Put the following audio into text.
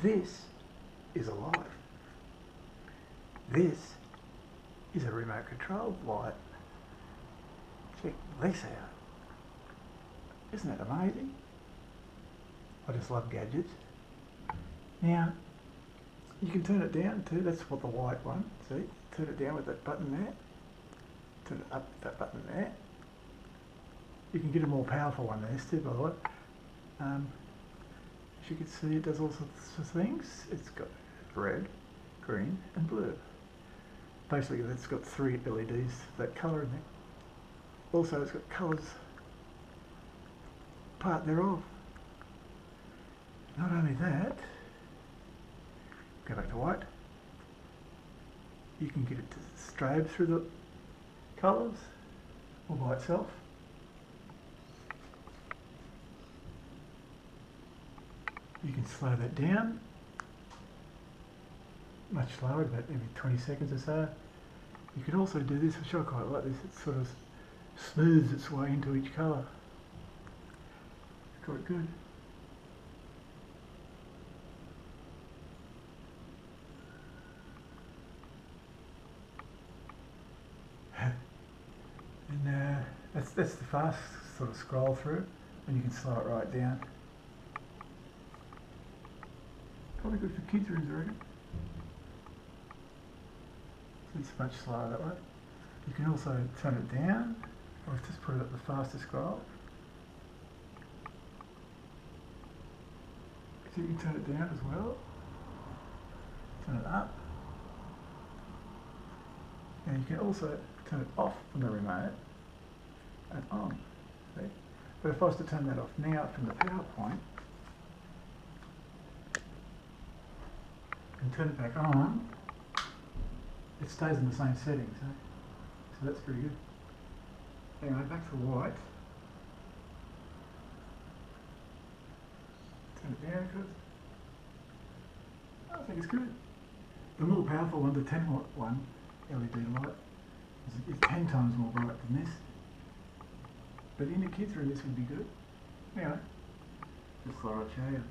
This is alive. This is a remote controlled light. Check this out. Isn't that amazing? I just love gadgets. Now, you can turn it down too, that's what the white one, see? Turn it down with that button there. Turn it up with that button there. You can get a more powerful one there too, by the way. As you can see, it does all sorts of things. It's got red, green and blue. Basically, it's got 3 LEDs, that colour in there. Also, it's got colours, part thereof. Not only that, go back to white. You can get it to strobe through the colours, or by itself. You can slow that down, much slower, about every 20 seconds or so. You can also do this, which I quite like this, it sort of smooths its way into each colour. It's quite good. And that's the fast sort of scroll through, and you can slow it right down. Probably good for kids' rooms, I reckon. It's much slower that way. You can also turn it down, or just put it at the fastest scroll. So you can turn it down as well. Turn it up. And you can also turn it off from the remote and on. See? But if I was to turn that off now from the power point and turn it back on, it stays in the same settings. Eh? So that's pretty good. Anyway, back to white. Turn it down because I think it's good. The more powerful one, the 10-watt one, LED light, is 10 times more bright than this. But in a kid's room this would be good. Anyway, just thought I'd show you.